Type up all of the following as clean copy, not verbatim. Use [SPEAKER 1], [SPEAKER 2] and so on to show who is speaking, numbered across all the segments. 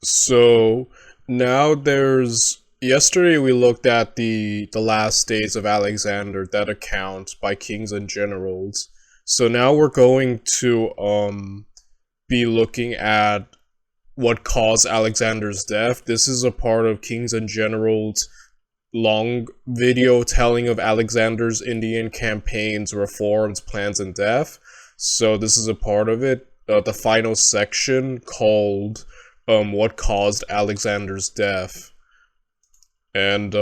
[SPEAKER 1] So now yesterday we looked at the last days of Alexander, that account by kings and generals. So now we're going to be looking at what caused Alexander's death. This is a part of Kings and Generals long video telling of Alexander's Indian campaigns, reforms, plans, and death. So this is a part of it. The final section called what caused Alexander's death. And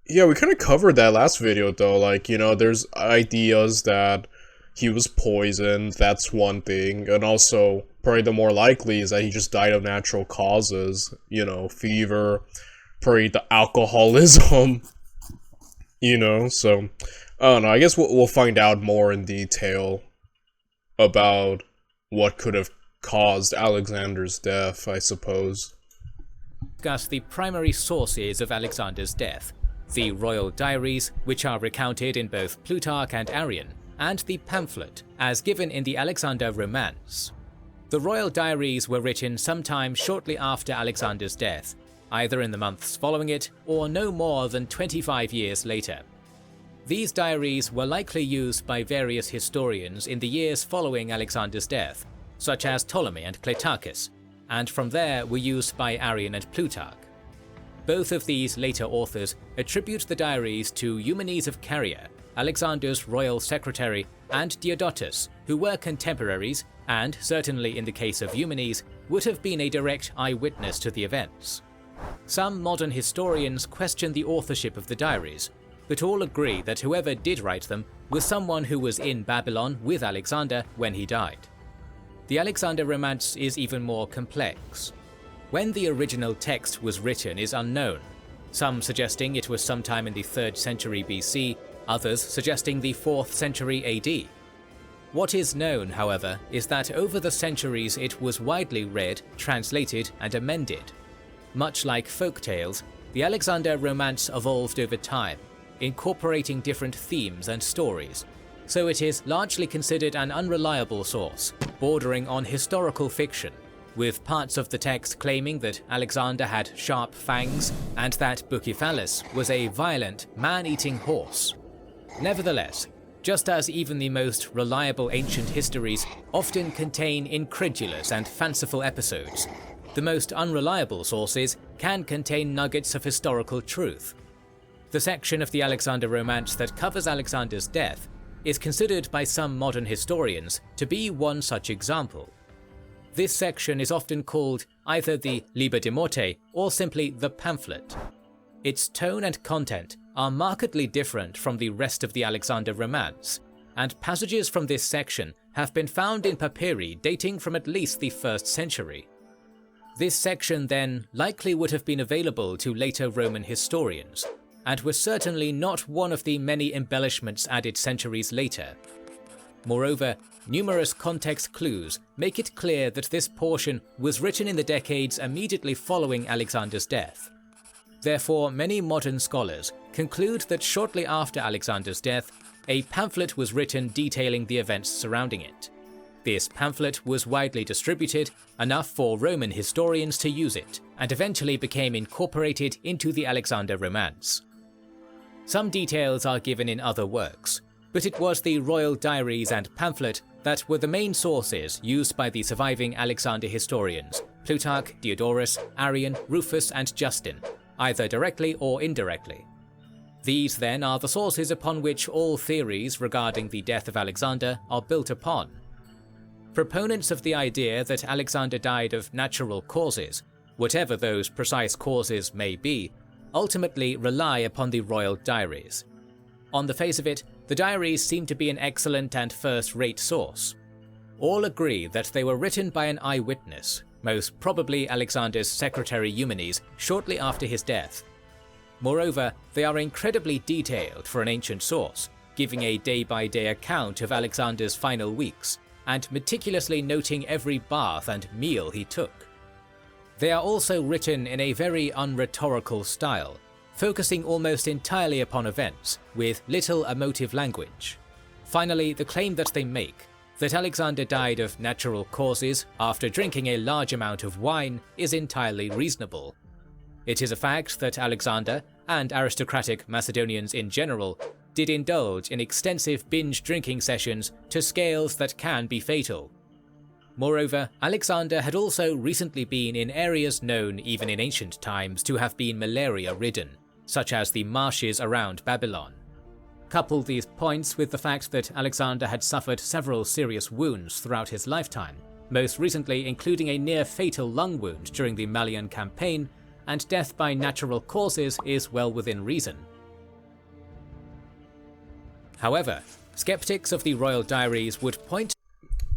[SPEAKER 1] yeah, we kind of covered that last video though. Like, there's ideas that he was poisoned, that's one thing, and also probably the more likely is that he just died of natural causes, fever, probably the alcoholism, so I don't know. I guess we'll find out more in detail about what could have caused Alexander's death, I suppose.
[SPEAKER 2] Discuss the primary sources of Alexander's death: the royal diaries, which are recounted in both Plutarch and Arrian, and the pamphlet, as given in the Alexander Romance. The royal diaries were written sometime shortly after Alexander's death, either in the months following it or no more than 25 years later. These diaries were likely used by various historians in the years following Alexander's death, such as Ptolemy and Cleitarchus, and from there were used by Arrian and Plutarch. Both of these later authors attribute the diaries to Eumenes of Caria, Alexander's royal secretary, and Diodotus, who were contemporaries and, certainly in the case of Eumenes, would have been a direct eyewitness to the events. Some modern historians question the authorship of the diaries, but all agree that whoever did write them was someone who was in Babylon with Alexander when he died. The Alexander Romance is even more complex. When the original text was written is unknown, some suggesting it was sometime in the 3rd century BC, others suggesting the 4th century AD. What is known, however, is that over the centuries it was widely read, translated, and amended. Much like folk tales, the Alexander Romance evolved over time, incorporating different themes and stories, so it is largely considered an unreliable source, bordering on historical fiction, with parts of the text claiming that Alexander had sharp fangs and that Bucephalus was a violent, man-eating horse. Nevertheless, just as even the most reliable ancient histories often contain incredulous and fanciful episodes, the most unreliable sources can contain nuggets of historical truth. The section of the Alexander Romance that covers Alexander's death is considered by some modern historians to be one such example. This section is often called either the Liber de Morte or simply the pamphlet. Its tone and content are markedly different from the rest of the Alexander Romance, and passages from this section have been found in papyri dating from at least the 1st century. This section then likely would have been available to later Roman historians, and was certainly not one of the many embellishments added centuries later. Moreover, numerous context clues make it clear that this portion was written in the decades immediately following Alexander's death. Therefore, many modern scholars conclude that shortly after Alexander's death, a pamphlet was written detailing the events surrounding it. This pamphlet was widely distributed, enough for Roman historians to use it, and eventually became incorporated into the Alexander Romance. Some details are given in other works, but it was the royal diaries and pamphlet that were the main sources used by the surviving Alexander historians, Plutarch, Diodorus, Arrian, Rufus, and Justin, either directly or indirectly. These then are the sources upon which all theories regarding the death of Alexander are built upon. Proponents of the idea that Alexander died of natural causes, whatever those precise causes may be, ultimately rely upon the royal diaries. On the face of it, the diaries seem to be an excellent and first-rate source. All agree that they were written by an eyewitness, most probably Alexander's secretary Eumenes, shortly after his death. Moreover, they are incredibly detailed for an ancient source, giving a day-by-day account of Alexander's final weeks, and meticulously noting every bath and meal he took. They are also written in a very unrhetorical style, focusing almost entirely upon events, with little emotive language. Finally, the claim that they make, that Alexander died of natural causes after drinking a large amount of wine is entirely reasonable. It is a fact that Alexander, and aristocratic Macedonians in general, did indulge in extensive binge drinking sessions to scales that can be fatal. Moreover, Alexander had also recently been in areas known even in ancient times to have been malaria-ridden, such as the marshes around Babylon. Couple these points with the fact that Alexander had suffered several serious wounds throughout his lifetime, most recently including a near-fatal lung wound during the Malian campaign, and death by natural causes is well within reason. However, skeptics of the Royal Diaries would point.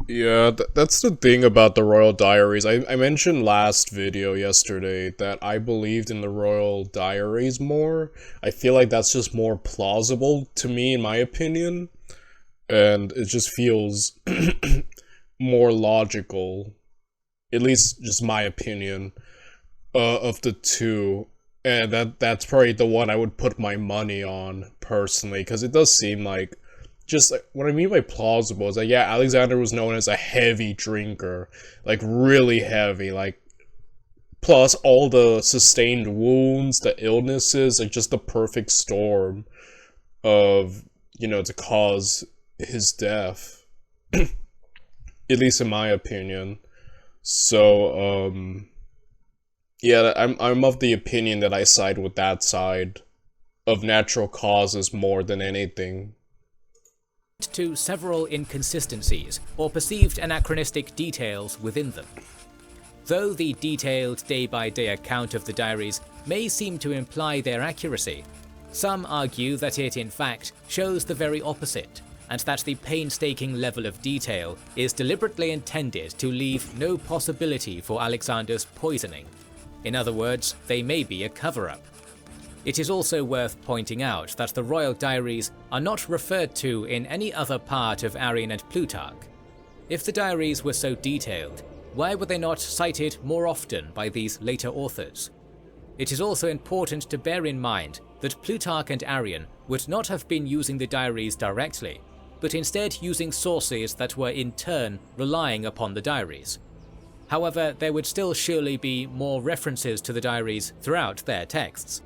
[SPEAKER 1] Yeah, that's the thing about the Royal Diaries. I mentioned last video yesterday that I believed in the Royal Diaries more. I feel like that's just more plausible to me, in my opinion. And it just feels more logical. At least just my opinion of the two. And that's probably the one I would put my money on, personally. Because it does seem like, just like, what I mean by plausible is that, yeah, Alexander was known as a heavy drinker, like really heavy, like, plus all the sustained wounds, the illnesses, like just the perfect storm of, you know, to cause his death, at least in my opinion. So, yeah, I'm of the opinion that I side with that side of natural causes more than anything.
[SPEAKER 2] To several inconsistencies or perceived anachronistic details within them. Though the detailed day-by-day account of the diaries may seem to imply their accuracy, some argue that it in fact shows the very opposite, and that the painstaking level of detail is deliberately intended to leave no possibility for Alexander's poisoning. In other words, they may be a cover-up. It is also worth pointing out that the Royal Diaries are not referred to in any other part of Arrian and Plutarch. If the diaries were so detailed, why were they not cited more often by these later authors? It is also important to bear in mind that Plutarch and Arrian would not have been using the diaries directly, but instead using sources that were in turn relying upon the diaries. However, there would still surely be more references to the diaries throughout their texts.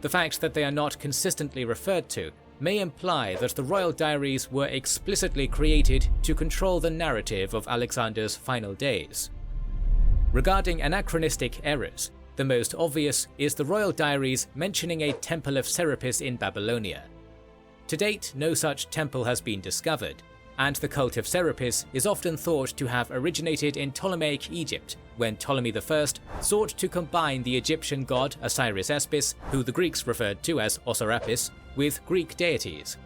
[SPEAKER 2] The fact that they are not consistently referred to may imply that the Royal Diaries were explicitly created to control the narrative of Alexander's final days. Regarding anachronistic errors, the most obvious is the Royal Diaries mentioning a temple of Serapis in Babylonia. To date, no such temple has been discovered, and the cult of Serapis is often thought to have originated in Ptolemaic Egypt, when Ptolemy I sought to combine the Egyptian god Osiris-Espis, who the Greeks referred to as Osirapis, with Greek deities.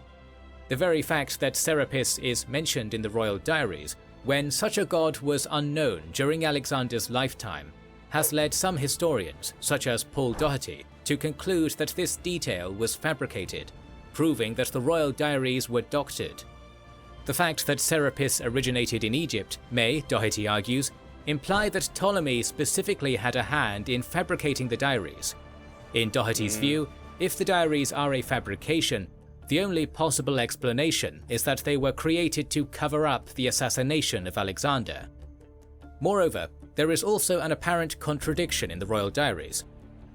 [SPEAKER 2] The very fact that Serapis is mentioned in the Royal Diaries, when such a god was unknown during Alexander's lifetime, has led some historians, such as Paul Doherty, to conclude that this detail was fabricated, proving that the Royal Diaries were doctored. The fact that Serapis originated in Egypt may, Doherty argues, imply that Ptolemy specifically had a hand in fabricating the diaries. In Doherty's view, if the diaries are a fabrication, the only possible explanation is that they were created to cover up the assassination of Alexander. Moreover, there is also an apparent contradiction in the Royal Diaries.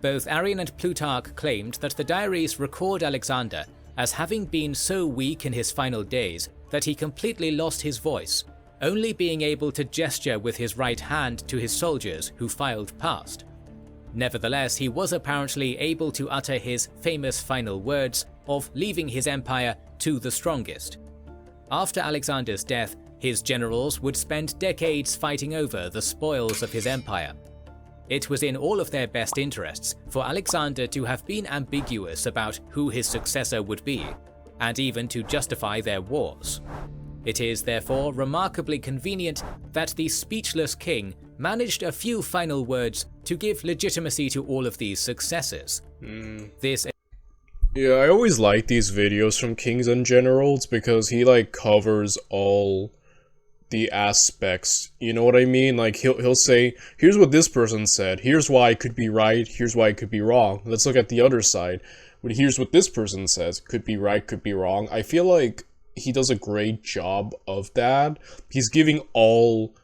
[SPEAKER 2] Both Arrian and Plutarch claimed that the diaries record Alexander as having been so weak in his final days that he completely lost his voice, only being able to gesture with his right hand to his soldiers who filed past. Nevertheless, he was apparently able to utter his famous final words of leaving his empire to the strongest. After Alexander's death, his generals would spend decades fighting over the spoils of his empire. It was in all of their best interests for Alexander to have been ambiguous about who his successor would be, and even to justify their wars. It is therefore remarkably convenient that the speechless king managed a few final words to give legitimacy to all of these successes.
[SPEAKER 1] Yeah, I always like these videos from Kings and Generals because he like covers all the aspects, you know what I mean? Like he'll say, here's what this person said, here's why it could be right, here's why it could be wrong. Let's look at the other side. But here's what this person says, could be right, could be wrong. I feel like he does a great job of that. He's giving all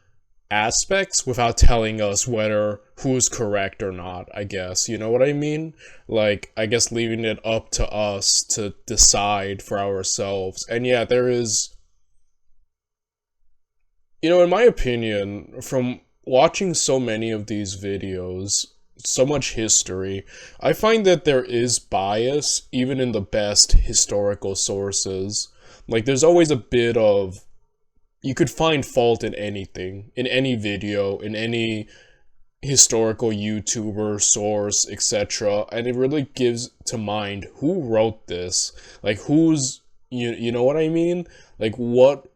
[SPEAKER 1] aspects without telling us whether who's correct or not, I guess. You know what I mean? Like, I guess leaving it up to us to decide for ourselves. And yeah, there is, in my opinion, from watching so many of these videos, so much history, I find that there is bias even in the best historical sources. Like, there's always a bit of, you could find fault in anything, in any video, in any historical YouTuber, source, etc. And it really gives to mind who wrote this. Like, who's, you know what I mean? Like, what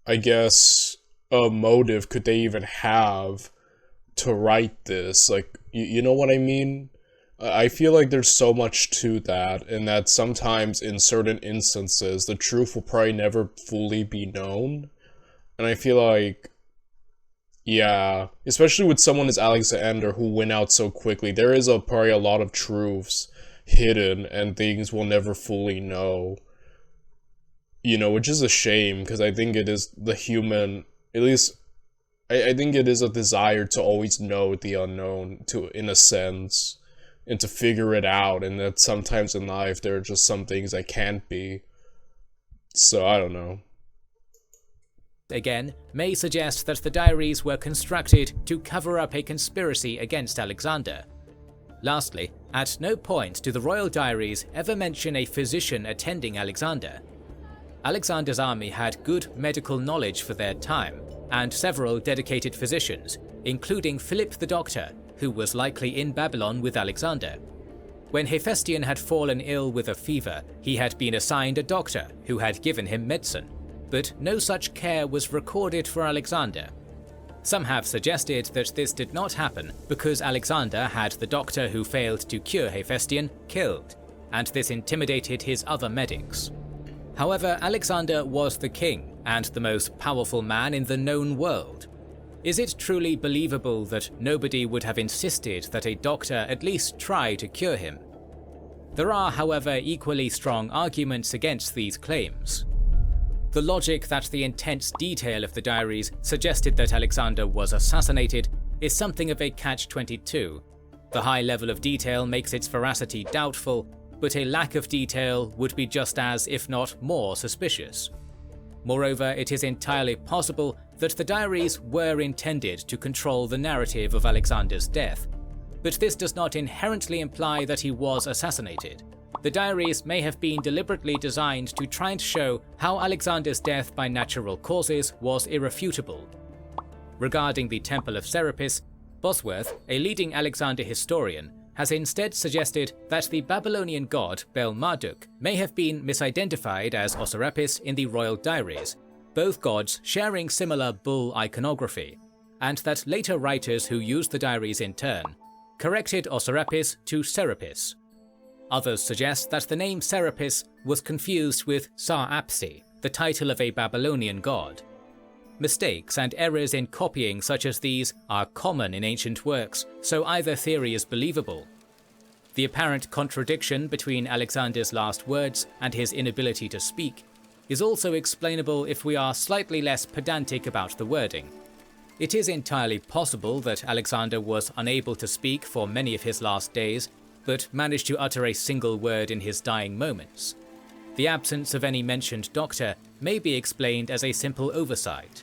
[SPEAKER 1] I guess, a motive could they even have to write this? Like, you know what I mean? I feel like there's so much to that, and that sometimes in certain instances, the truth will probably never fully be known. And I feel like, yeah, especially with someone as Alexander who went out so quickly, there is probably a lot of truths hidden and things we'll never fully know. Which is a shame, because I think it is the human, at least, I think it is a desire to always know the unknown, in a sense, and to figure it out, and that sometimes in life there are just some things that can't be. So, I don't know.
[SPEAKER 2] Again, may suggest that the diaries were constructed to cover up a conspiracy against Alexander. Lastly, at no point do the royal diaries ever mention a physician attending Alexander. Alexander's army had good medical knowledge for their time, and several dedicated physicians, including Philip the Doctor, who was likely in Babylon with Alexander. When Hephaestion had fallen ill with a fever, he had been assigned a doctor who had given him medicine, but no such care was recorded for Alexander. Some have suggested that this did not happen because Alexander had the doctor who failed to cure Hephaestion killed, and this intimidated his other medics. However, Alexander was the king and the most powerful man in the known world. Is it truly believable that nobody would have insisted that a doctor at least try to cure him? There are, however, equally strong arguments against these claims. The logic that the intense detail of the diaries suggested that Alexander was assassinated is something of a catch-22. The high level of detail makes its veracity doubtful, but a lack of detail would be just as, if not more, suspicious. Moreover, it is entirely possible that the diaries were intended to control the narrative of Alexander's death, but this does not inherently imply that he was assassinated. The diaries may have been deliberately designed to try and show how Alexander's death by natural causes was irrefutable. Regarding the Temple of Serapis, Bosworth, a leading Alexander historian, has instead suggested that the Babylonian god Bel-Marduk may have been misidentified as Osirapis in the royal diaries, both gods sharing similar bull iconography, and that later writers who used the diaries in turn corrected Osirapis to Serapis. Others suggest that the name Serapis was confused with Sar-Apsi, the title of a Babylonian god. Mistakes and errors in copying such as these are common in ancient works, so either theory is believable. The apparent contradiction between Alexander's last words and his inability to speak is also explainable if we are slightly less pedantic about the wording. It is entirely possible that Alexander was unable to speak for many of his last days, but managed to utter a single word in his dying moments. The absence of any mentioned doctor may be explained as a simple oversight.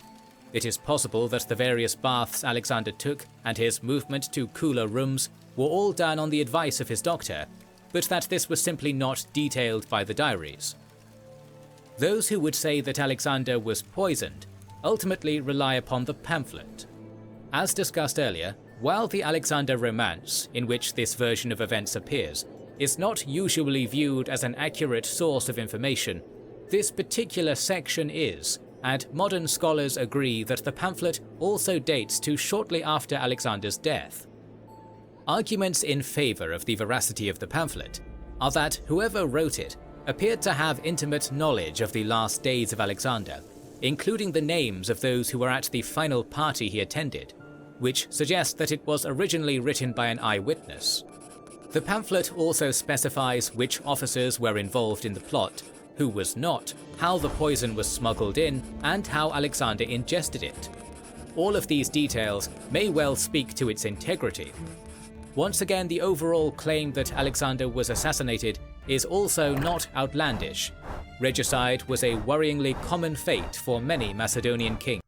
[SPEAKER 2] It is possible that the various baths Alexander took and his movement to cooler rooms were all done on the advice of his doctor, but that this was simply not detailed by the diaries. Those who would say that Alexander was poisoned ultimately rely upon the pamphlet. As discussed earlier, while the Alexander Romance, in which this version of events appears, is not usually viewed as an accurate source of information, this particular section is, and modern scholars agree that the pamphlet also dates to shortly after Alexander's death. Arguments in favor of the veracity of the pamphlet are that whoever wrote it appeared to have intimate knowledge of the last days of Alexander, including the names of those who were at the final party he attended, which suggests that it was originally written by an eyewitness. The pamphlet also specifies which officers were involved in the plot, who was not, how the poison was smuggled in, and how Alexander ingested it. All of these details may well speak to its integrity. Once again, the overall claim that Alexander was assassinated is also not outlandish. Regicide was a worryingly common fate for many Macedonian kings.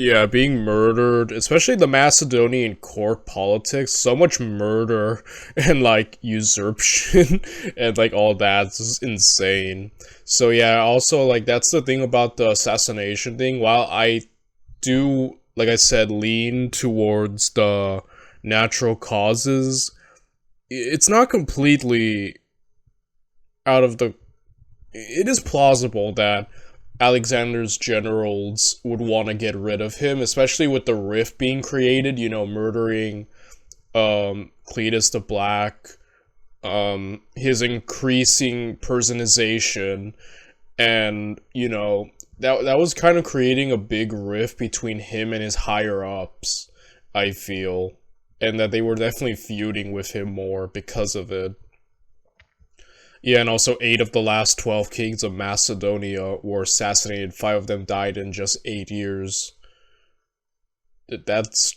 [SPEAKER 1] Yeah, being murdered, especially the Macedonian court politics, so much murder and like usurpation and like all that's just insane. So yeah, also like that's the thing about the assassination thing. While I do, like I said, lean towards the natural causes, it's not completely out of the... It is plausible that Alexander's generals would want to get rid of him, especially with the rift being created, you know, murdering Cletus the Black, his increasing personization, and, you know, that was kind of creating a big rift between him and his higher-ups, I feel, and that they were definitely feuding with him more because of it. Yeah, and also 8 of the last 12 kings of Macedonia were assassinated. 5 of them died in just 8 years. That's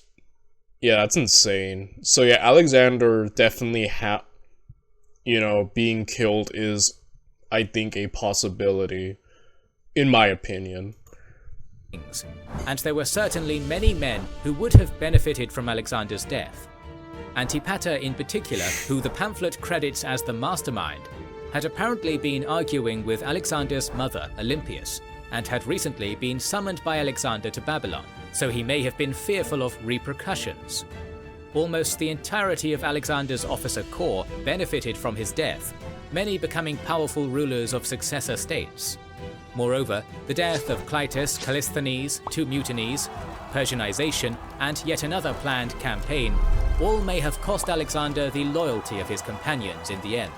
[SPEAKER 1] insane. So yeah, Alexander definitely being killed is, I think, a possibility, in my opinion.
[SPEAKER 2] And there were certainly many men who would have benefited from Alexander's death. Antipater in particular, who the pamphlet credits as the mastermind, had apparently been arguing with Alexander's mother, Olympias, and had recently been summoned by Alexander to Babylon, so he may have been fearful of repercussions. Almost the entirety of Alexander's officer corps benefited from his death, many becoming powerful rulers of successor states. Moreover, the death of Clytus, Callisthenes, 2 mutinies, Persianization, and yet another planned campaign all may have cost Alexander the loyalty of his companions in the end.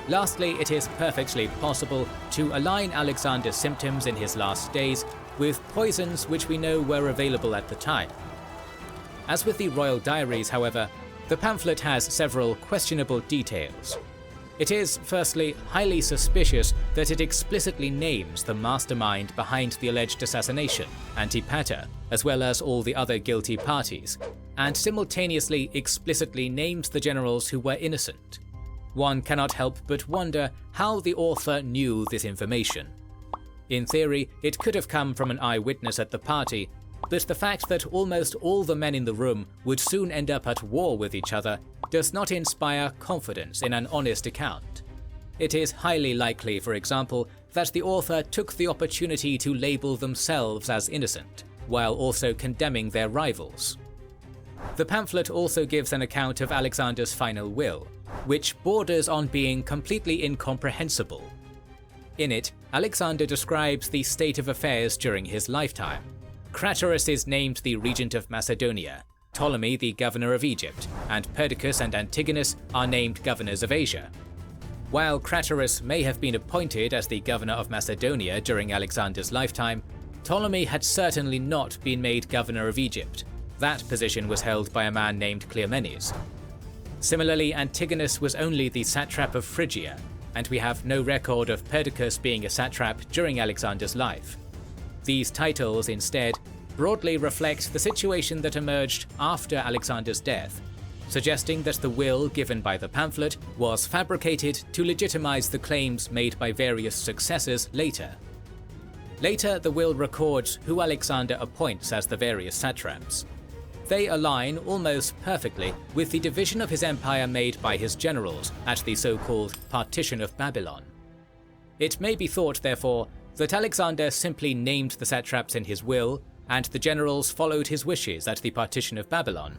[SPEAKER 2] Lastly, it is perfectly possible to align Alexander's symptoms in his last days with poisons which we know were available at the time. As with the royal diaries, however, the pamphlet has several questionable details. It is, firstly, highly suspicious that it explicitly names the mastermind behind the alleged assassination, Antipater, as well as all the other guilty parties, and simultaneously explicitly names the generals who were innocent. One cannot help but wonder how the author knew this information. In theory, it could have come from an eyewitness at the party, but the fact that almost all the men in the room would soon end up at war with each other does not inspire confidence in an honest account. It is highly likely, for example, that the author took the opportunity to label themselves as innocent, while also condemning their rivals. The pamphlet also gives an account of Alexander's final will, which borders on being completely incomprehensible. In it, Alexander describes the state of affairs during his lifetime. Craterus is named the regent of Macedonia, Ptolemy the governor of Egypt, and Perdiccas and Antigonus are named governors of Asia. While Craterus may have been appointed as the governor of Macedonia during Alexander's lifetime, Ptolemy had certainly not been made governor of Egypt. That position was held by a man named Cleomenes. Similarly, Antigonus was only the satrap of Phrygia, and we have no record of Perdiccas being a satrap during Alexander's life. These titles, instead, broadly reflect the situation that emerged after Alexander's death, suggesting that the will given by the pamphlet was fabricated to legitimize the claims made by various successors later. Later, the will records who Alexander appoints as the various satraps. They align almost perfectly with the division of his empire made by his generals at the so-called Partition of Babylon. It may be thought, therefore, that Alexander simply named the satraps in his will, and the generals followed his wishes at the Partition of Babylon.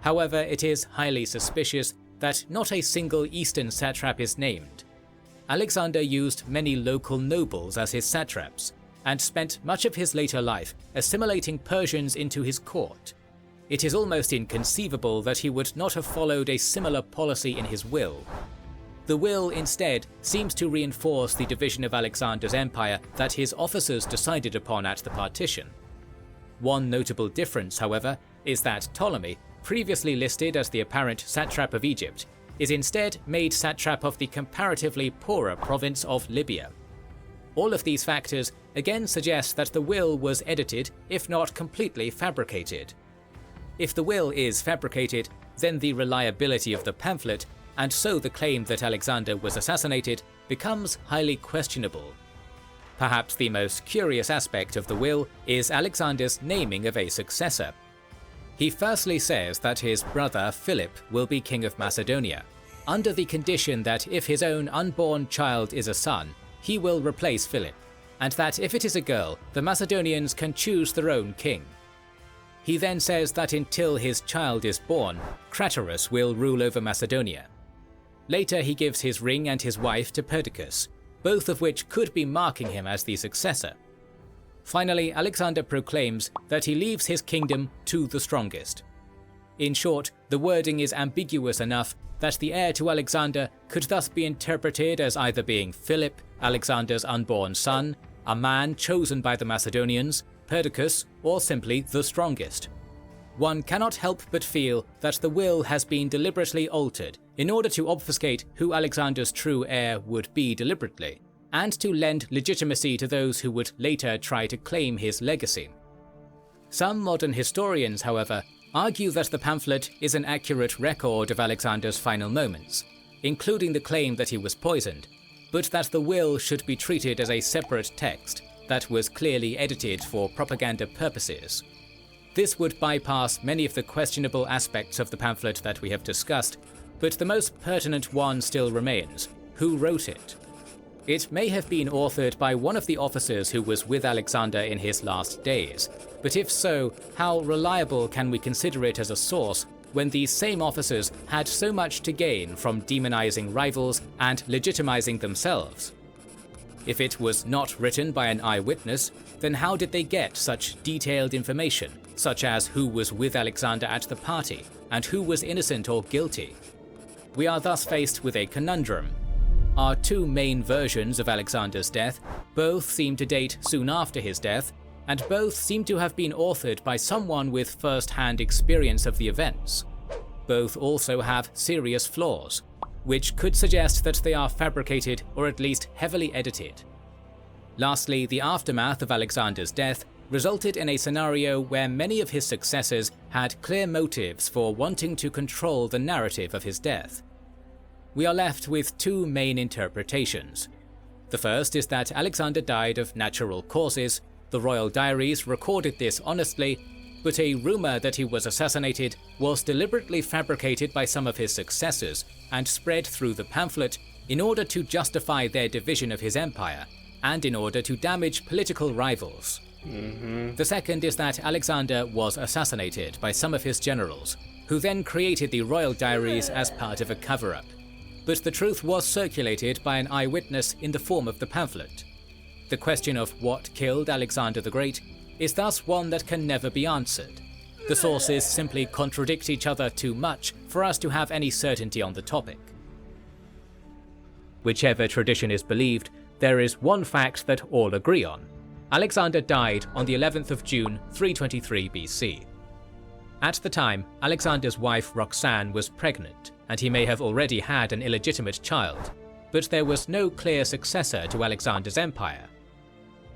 [SPEAKER 2] However, it is highly suspicious that not a single eastern satrap is named. Alexander used many local nobles as his satraps, and spent much of his later life assimilating Persians into his court. It is almost inconceivable that he would not have followed a similar policy in his will. The will, instead, seems to reinforce the division of Alexander's empire that his officers decided upon at the partition. One notable difference, however, is that Ptolemy, previously listed as the apparent satrap of Egypt, is instead made satrap of the comparatively poorer province of Libya. All of these factors again suggest that the will was edited, if not completely fabricated. If the will is fabricated, then the reliability of the pamphlet, and so the claim that Alexander was assassinated, becomes highly questionable. Perhaps the most curious aspect of the will is Alexander's naming of a successor. He firstly says that his brother Philip will be king of Macedonia, under the condition that if his own unborn child is a son, he will replace Philip, and that if it is a girl, the Macedonians can choose their own king. He then says that until his child is born, Craterus will rule over Macedonia. Later he gives his ring and his wife to Perdiccas, both of which could be marking him as the successor. Finally, Alexander proclaims that he leaves his kingdom to the strongest. In short, the wording is ambiguous enough that the heir to Alexander could thus be interpreted as either being Philip, Alexander's unborn son, a man chosen by the Macedonians, Perdiccas, or simply the strongest. One cannot help but feel that the will has been deliberately altered in order to obfuscate who Alexander's true heir would be deliberately, and to lend legitimacy to those who would later try to claim his legacy. Some modern historians, however, argue that the pamphlet is an accurate record of Alexander's final moments, including the claim that he was poisoned, but that the will should be treated as a separate text that was clearly edited for propaganda purposes. This would bypass many of the questionable aspects of the pamphlet that we have discussed, but the most pertinent one still remains: who wrote it? It may have been authored by one of the officers who was with Alexander in his last days, but if so, how reliable can we consider it as a source when these same officers had so much to gain from demonizing rivals and legitimizing themselves? If it was not written by an eyewitness, then how did they get such detailed information, such as who was with Alexander at the party, and who was innocent or guilty? We are thus faced with a conundrum. Our two main versions of Alexander's death both seem to date soon after his death, and both seem to have been authored by someone with first-hand experience of the events. Both also have serious flaws, which could suggest that they are fabricated or at least heavily edited. Lastly, the aftermath of Alexander's death resulted in a scenario where many of his successors had clear motives for wanting to control the narrative of his death. We are left with two main interpretations. The first is that Alexander died of natural causes. The royal diaries recorded this honestly, but a rumor that he was assassinated was deliberately fabricated by some of his successors and spread through the pamphlet in order to justify their division of his empire, and in order to damage political rivals. The second is that Alexander was assassinated by some of his generals, who then created the royal diaries as part of a cover-up. But the truth was circulated by an eyewitness in the form of the pamphlet. The question of what killed Alexander the Great is thus one that can never be answered. The sources simply contradict each other too much for us to have any certainty on the topic. Whichever tradition is believed, there is one fact that all agree on. Alexander died on the 11th of June 323 BC. At the time, Alexander's wife Roxanne was pregnant, and he may have already had an illegitimate child, but there was no clear successor to Alexander's empire.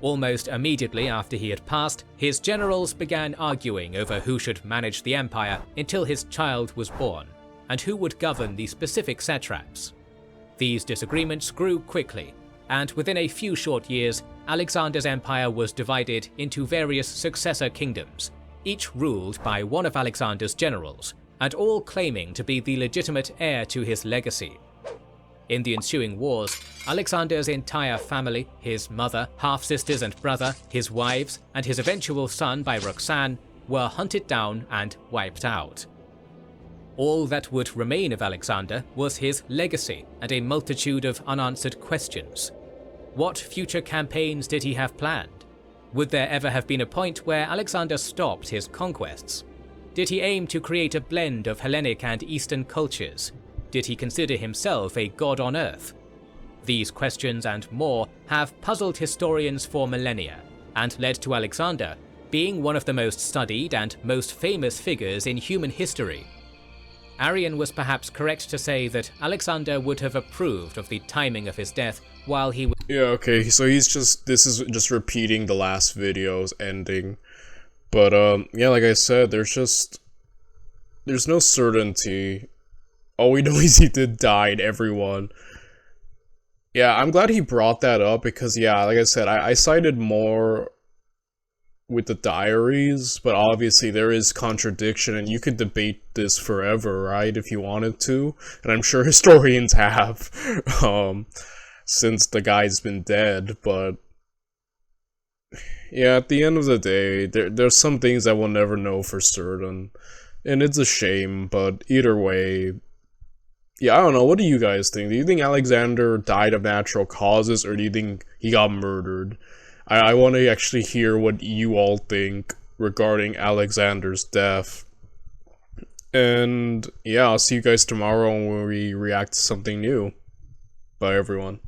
[SPEAKER 2] Almost immediately after he had passed, his generals began arguing over who should manage the empire until his child was born, and who would govern the specific satraps. These disagreements grew quickly, and within a few short years, Alexander's empire was divided into various successor kingdoms, each ruled by one of Alexander's generals, and all claiming to be the legitimate heir to his legacy. In the ensuing wars, Alexander's entire family, his mother, half-sisters and brother, his wives, and his eventual son by Roxanne, were hunted down and wiped out. All that would remain of Alexander was his legacy and a multitude of unanswered questions. What future campaigns did he have planned? Would there ever have been a point where Alexander stopped his conquests? Did he aim to create a blend of Hellenic and Eastern cultures? Did he consider himself a god on earth? These questions and more have puzzled historians for millennia, and led to Alexander, being one of the most studied and most famous figures in human history. Arrian was perhaps correct to say that Alexander would have approved of the timing of his death while he was—
[SPEAKER 1] Yeah, okay, so this is just repeating the last video's ending. But, yeah, like I said, there's no certainty. All we know is he did die, and everyone. Yeah, I'm glad he brought that up, because, yeah, like I said, I sided more with the diaries, but obviously there is contradiction, and you could debate this forever, right, if you wanted to, and I'm sure historians have, since the guy's been dead, but yeah, at the end of the day, there's some things that we'll never know for certain, and it's a shame, but either way, yeah, I don't know, what do you guys think? Do you think Alexander died of natural causes, or do you think he got murdered? I want to actually hear what you all think regarding Alexander's death. And yeah, I'll see you guys tomorrow when we react to something new. Bye, everyone.